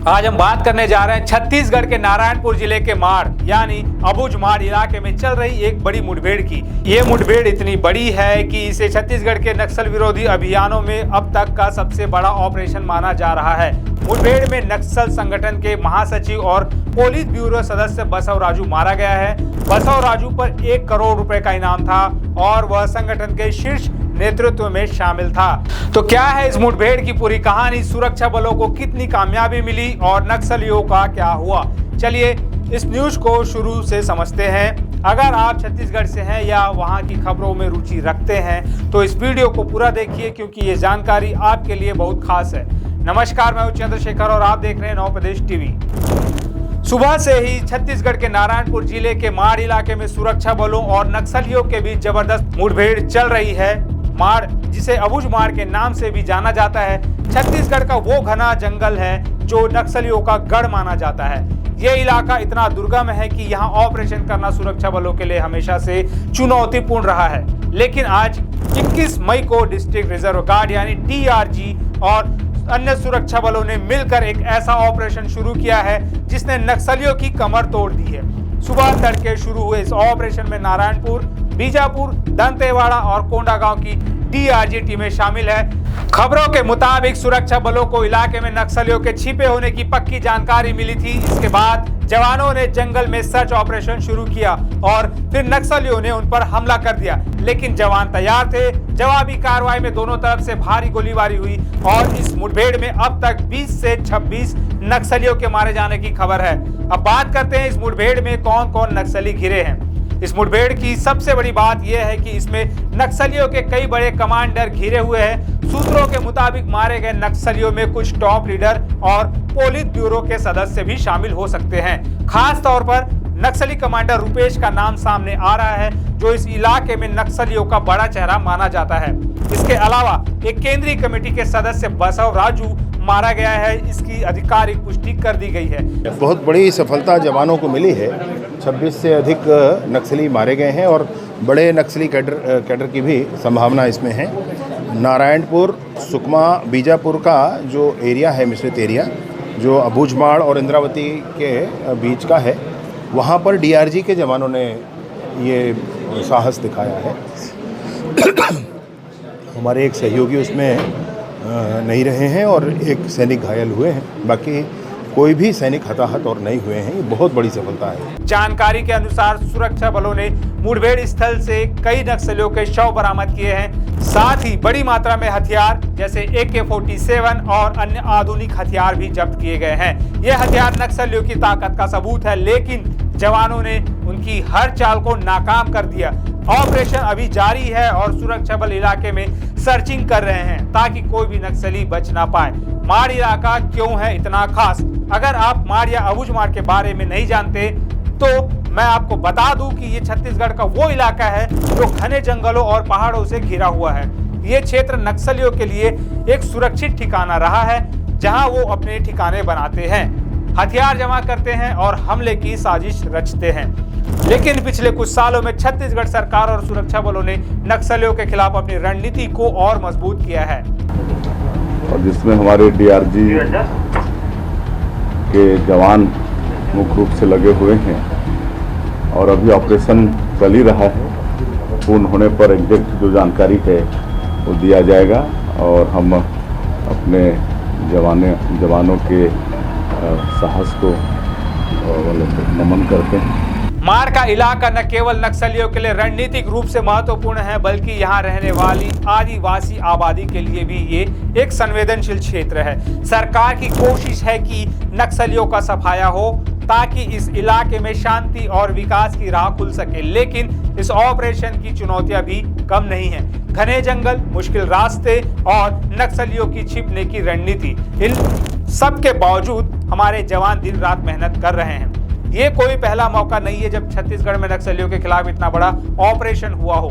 आज हम बात करने जा रहे हैं छत्तीसगढ़ के नारायणपुर जिले के माड़ यानी अबूझमाड़ इलाके में चल रही एक बड़ी मुठभेड़ की। ये मुठभेड़ इतनी बड़ी है कि इसे छत्तीसगढ़ के नक्सल विरोधी अभियानों में अब तक का सबसे बड़ा ऑपरेशन माना जा रहा है। मुठभेड़ में नक्सल संगठन के महासचिव और पोलित ब्यूरो सदस्य बसव राजू मारा गया है। बसव राजू पर 1 करोड़ रुपए का इनाम था और वह संगठन के शीर्ष नेतृत्व में शामिल था। तो क्या है इस मुठभेड़ की पूरी कहानी, सुरक्षा बलों को कितनी कामयाबी मिली और नक्सलियों का क्या हुआ, चलिए इस न्यूज को शुरू से समझते हैं। अगर आप छत्तीसगढ़ से हैं या वहां की खबरों में रुचि रखते हैं तो इस वीडियो को पूरा देखिए क्योंकि ये जानकारी आपके लिए बहुत खास है। नमस्कार, मैं हूं चंद्रशेखर और आप देख रहे हैं नव प्रदेश टीवी। सुबह से ही छत्तीसगढ़ के नारायणपुर जिले के माड़ इलाके में सुरक्षा बलों और नक्सलियों के बीच जबरदस्त मुठभेड़ चल रही है। माड़, जिसे अबूझमाड़ के नाम से भी जाना जाता है, छत्तीसगढ़ का वो घना जंगल है जो नक्सलियों का गढ़ माना जाता है। ये इलाका इतना दुर्गम है कि यहाँ ऑपरेशन करना सुरक्षा बलों के लिए हमेशा से चुनौतीपूर्ण रहा है। लेकिन आज 21 मई को डिस्ट्रिक्ट रिजर्व गार्ड यानी डीआरजी और अन्य सुरक्षा बलों ने मिलकर एक ऐसा ऑपरेशन शुरू किया है जिसने नक्सलियों की कमर तोड़ दी है। सुबह तड़के शुरू हुए इस ऑपरेशन में नारायणपुर, बीजापुर, दंतेवाड़ा और कोंडागांव की डीआरजी टीमें शामिल है। खबरों के मुताबिक सुरक्षा बलों को इलाके में नक्सलियों के छिपे होने की पक्की जानकारी मिली थी। इसके बाद जवानों ने जंगल में सर्च ऑपरेशन शुरू किया और फिर नक्सलियों ने उन पर हमला कर दिया, लेकिन जवान तैयार थे। जवाबी कार्रवाई में दोनों तरफ से भारी गोलीबारी हुई और इस मुठभेड़ में अब तक 20 से 26 नक्सलियों के मारे जाने की खबर है। अब बात करते हैं इस मुठभेड़ में कौन कौन नक्सली घिरे हैं। इस मुठभेड़ की सबसे बड़ी बात यह है कि इसमें नक्सलियों के कई बड़े कमांडर घिरे हुए हैं। सूत्रों के मुताबिक मारे गए नक्सलियों में कुछ टॉप लीडर और पोलित ब्यूरो के सदस्य भी शामिल हो सकते हैं। खास तौर पर नक्सली कमांडर रुपेश का नाम सामने आ रहा है, जो इस इलाके में नक्सलियों का बड़ा चेहरा माना जाता है। इसके अलावा एक केंद्रीय कमेटी के सदस्य बसव राजू मारा गया है। इसकी आधिकारिक पुष्टि कर दी गई है। बहुत बड़ी सफलता जवानों को मिली है। 26 से अधिक नक्सली मारे गए हैं और बड़े नक्सली कैडर की भी संभावना इसमें है। नारायणपुर, सुकमा, बीजापुर का जो एरिया है, मिश्रित एरिया जो अबूझमाड़ और इंद्रावती के बीच का है, वहाँ पर डीआरजी के जवानों ने ये साहस दिखाया है। हमारे एक सहयोगी उसमें नहीं रहे हैं और एक सैनिक घायल हुए हैं, बाकी कोई भी सैनिक हताहत और नहीं हुए हैं। ये बहुत बड़ी सफलता है। जानकारी के अनुसार सुरक्षा बलों ने मुठभेड़ स्थल से कई नक्सलियों के शव बरामद किए हैं। साथ ही बड़ी मात्रा में हथियार जैसे AK-47 और अन्य आधुनिक हथियार भी जब्त किए गए हैं। ये हथियार नक्सलियों की ताकत का सबूत है, लेकिन जवानों ने उनकी हर चाल को नाकाम कर दिया। ऑपरेशन अभी जारी है और सुरक्षा बल इलाके में सर्चिंग कर रहे हैं ताकि कोई भी नक्सली बच ना पाए। माड़ इलाका क्यों है इतना खास? अगर आप माड़ या अबूझमाड़ के बारे में नहीं जानते तो मैं आपको बता दूं कि ये छत्तीसगढ़ का वो इलाका है जो घने जंगलों और पहाड़ों से घिरा हुआ है। ये क्षेत्र नक्सलियों के लिए एक सुरक्षित ठिकाना रहा है जहां वो अपने ठिकाने बनाते हैं, हथियार जमा करते हैं और हमले की साजिश रचते हैं। लेकिन पिछले कुछ सालों में छत्तीसगढ़ सरकार और सुरक्षा बलों ने नक्सलियों के खिलाफ अपनी रणनीति को और मजबूत किया है, और जिसमें हमारे डीआरजी के जवान मुख्य रूप से लगे हुए हैं और अभी ऑपरेशन चल ही रहा है। पूर्ण होने पर एग्जैक्ट जो जानकारी है वो दिया जाएगा और हम अपने जवानों के साहस को नमन करते हैं। माड़ का इलाका न केवल नक्सलियों के लिए रणनीतिक रूप से महत्वपूर्ण है, बल्कि यहाँ रहने वाली आदिवासी आबादी के लिए भी ये एक संवेदनशील क्षेत्र है। सरकार की कोशिश है कि नक्सलियों का सफाया हो ताकि इस इलाके में शांति और विकास की राह खुल सके, लेकिन इस ऑपरेशन की चुनौतियां भी कम नहीं है। घने जंगल, मुश्किल रास्ते और नक्सलियों की छिपने की रणनीति, इन सब के बावजूद हमारे जवान दिन रात मेहनत कर रहे हैं। ये कोई पहला मौका नहीं है जब छत्तीसगढ़ में नक्सलियों के खिलाफ इतना बड़ा ऑपरेशन हुआ हो।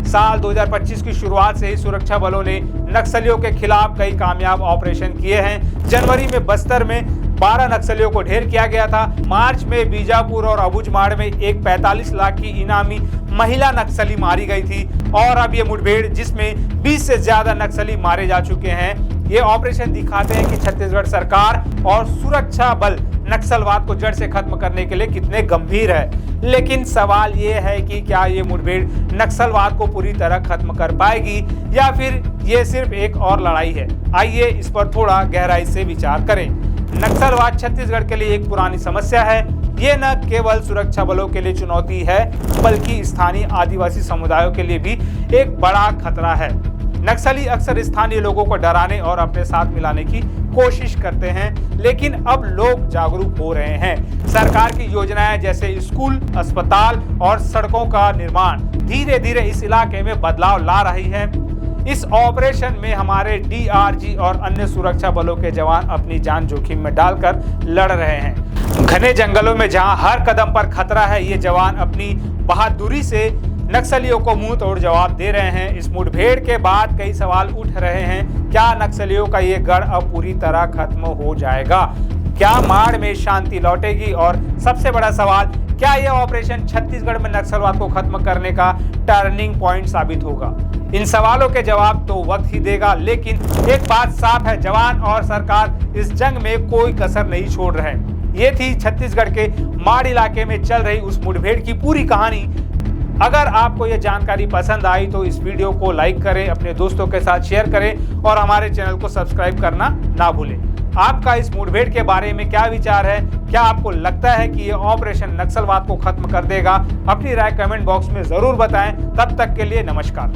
साल 2025 की शुरुआत से ही सुरक्षा बलों ने नक्सलियों के खिलाफ कई कामयाब ऑपरेशन किए हैं। जनवरी में बस्तर में 12 नक्सलियों को ढेर किया गया था। मार्च में बीजापुर और अबूझमाड़ में एक 45 लाख की इनामी महिला नक्सली मारी गई थी और अब ये मुठभेड़ जिसमें 20 से ज्यादा नक्सली मारे जा चुके हैं, ये ऑपरेशन दिखाते हैं कि छत्तीसगढ़ सरकार और सुरक्षा बल नक्सलवाद को जड़ से खत्म करने के लिए कितने गंभीर है। लेकिन सवाल ये है कि क्या ये मुठभेड़ नक्सलवाद को पूरी तरह खत्म कर पाएगी या फिर ये सिर्फ एक और लड़ाई है। आइए इस पर थोड़ा गहराई से विचार करें। नक्सलवाद छत्तीसगढ़ के लिए एक पुरानी समस्या है। ये न केवल सुरक्षा बलों के लिए चुनौती है बल्कि स्थानीय आदिवासी समुदायों के लिए भी एक बड़ा खतरा है। नक्सली अक्सर स्थानीय लोगों को डराने और अपने साथ मिलाने की कोशिश करते हैं, लेकिन अब लोग जागरूक हो रहे हैं। सरकार की योजनाएं जैसे स्कूल, अस्पताल और सड़कों का निर्माण धीरे धीरे इस इलाके में बदलाव ला रही है। इस ऑपरेशन में हमारे डीआरजी और अन्य सुरक्षा बलों के जवान अपनी जान जोखिम में डालकर लड़ रहे हैं। घने जंगलों में जहां हर कदम पर खतरा है, ये जवान अपनी बहादुरी से नक्सलियों को मुंह तोड़ जवाब दे रहे हैं। इस मुठभेड़ के बाद कई सवाल उठ रहे हैं। क्या नक्सलियों का ये गढ़ अब पूरी तरह खत्म हो जाएगा? क्या माड़ में शांति लौटेगी? और सबसे बड़ा सवाल, क्या यह ऑपरेशन छत्तीसगढ़ में नक्सलवाद को खत्म करने का टर्निंग पॉइंट साबित होगा? इन सवालों के जवाब तो वक्त ही देगा, लेकिन एक बात साफ है, जवान और सरकार इस जंग में कोई कसर नहीं छोड़ रहे हैं। ये थी छत्तीसगढ़ के माड़ इलाके में चल रही उस मुठभेड़ की पूरी कहानी। अगर आपको यह जानकारी पसंद आई तो इस वीडियो को लाइक करें, अपने दोस्तों के साथ शेयर करें और हमारे चैनल को सब्सक्राइब करना ना भूलें। आपका इस मुठभेड़ के बारे में क्या विचार है? क्या आपको लगता है कि यह ऑपरेशन नक्सलवाद को खत्म कर देगा? अपनी राय कमेंट बॉक्स में जरूर बताएं। तब तक के लिए नमस्कार।